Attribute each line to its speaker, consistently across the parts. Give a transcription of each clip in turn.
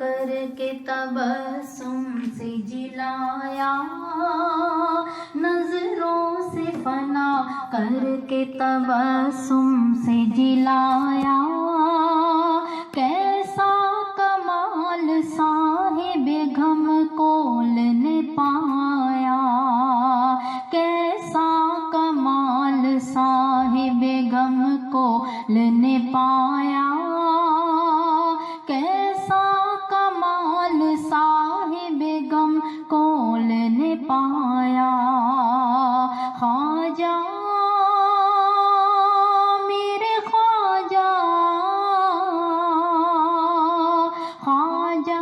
Speaker 1: کر کے تبسم سے جلایا، نظروں سے فنا کر کے تبسم سے جلایا، کیسا کمال صاحب غم کول نے پایا، کیسا کمال صاحب غم کول نے پایا، کیسا کمال صاحب غم کول نے پایا، خواجہ میرے خواجہ، خواجہ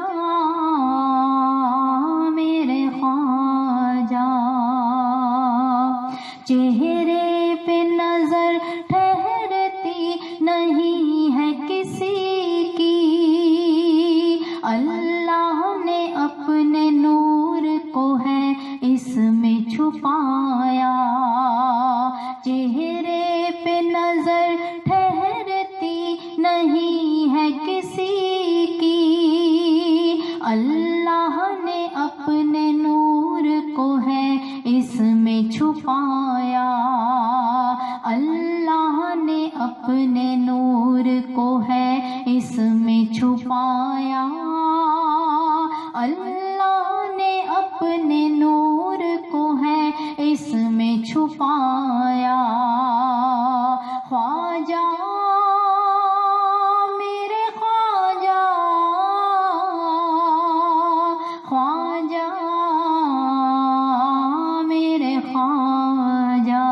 Speaker 1: میرے خواجہ، چہرے پہ نظر ٹھہرتی نہیں ہے کسی کی، اللہ نے اپنے نور کو ہے اس میں چھپایا، چہرے پہ نظر ٹھہرتی نہیں ہے کسی کی، اللہ نے اپنے نور کو ہے اس میں چھپایا، اللہ نے اپنے نور کو ہے اس میں چھپایا، اللہ نے اپنے نور کو ہے اس میں چھپایا، خواجہ میرے خواجہ، خواجہ میرے خواجہ،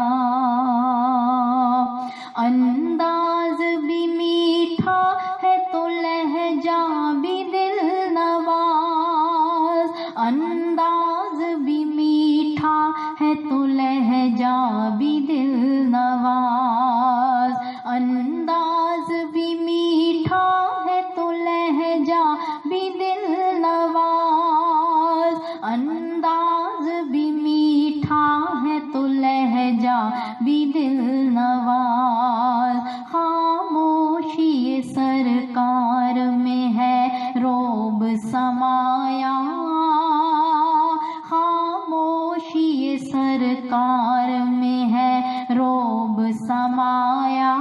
Speaker 1: انداز بھی میٹھا ہے تو لہجہ بھی دل نواز، انداز بھی میٹھا ہے تو لہجہ بھی دل نواز، انداز بھی میٹھا ہے تو لہجہ بھی دل نواز، انداز بھی میٹھا ہے تو لہجہ بھی دل نواز، خاموشی سرکار میں ہے روب سمایا، خاموشی سرکار میں ہے روب سمایا،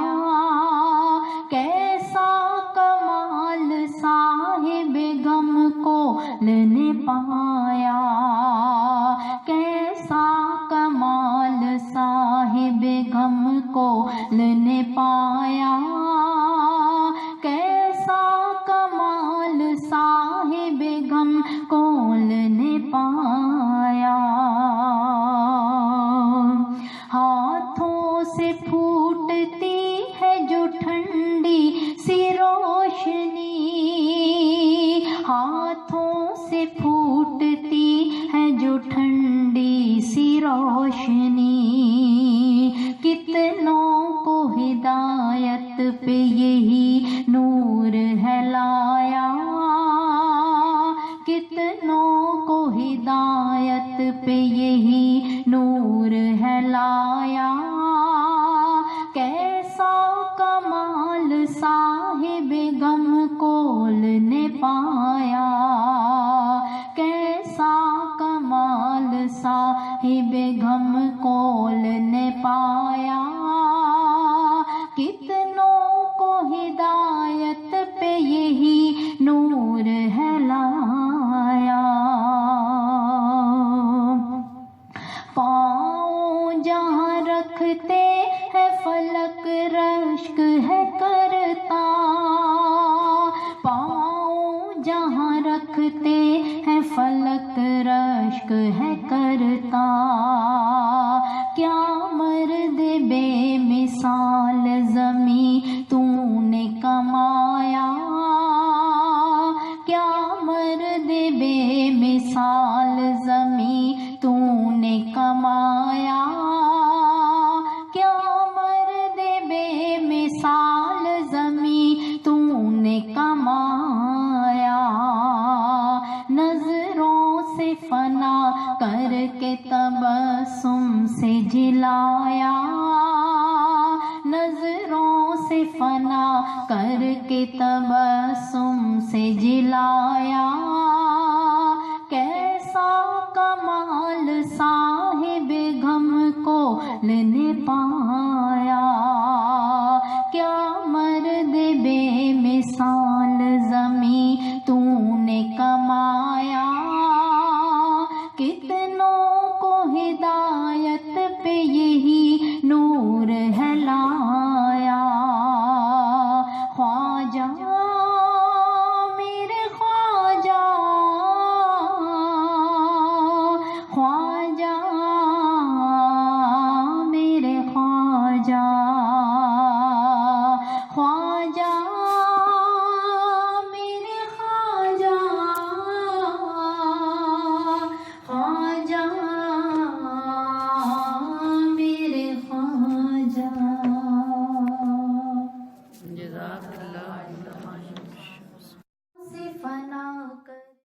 Speaker 1: کیسا کمال صاحب غم کول نے پایا، کیسا کمال صاحب غم کول نے پایا، کیسا کمال صاحب غم کول نے پایا، ہاتھوں سے پھوٹتی ہے جو ٹھنڈی سی روشنی، ہاتھوں سے پھوٹتی ہے جو ٹھنڈی سی روشنی، کتنوں کو ہدایت پہ یہی نور ہے لایا، کتنوں کو ہدایت پہ یہی نور ہے لایا، کیسا کمال صاحب غم کول نے پایا، کیسا کمال صاحب غم کول نے پایا، کتنوں کو ہدایت پہ یہی نور ہے لایا، پاؤں جہاں رکھتے ہیں فلک رشک ہے کرتا، پاؤں جہاں رکھتے ہیں فلک رشک ہے کرتا، کیا مرد بے مثال زمیں تو نے کمایا، کیا مرد بے مثال زمیں تو نے کمایا، کیا مرد بے مثال زمیں تو نے کمایا، نظروں سے فنا کر کے تبسم سے جلایا، نظروں سے فنا کر کے تبسم سے جلایا کیسا کمال صاحب غم کو لینے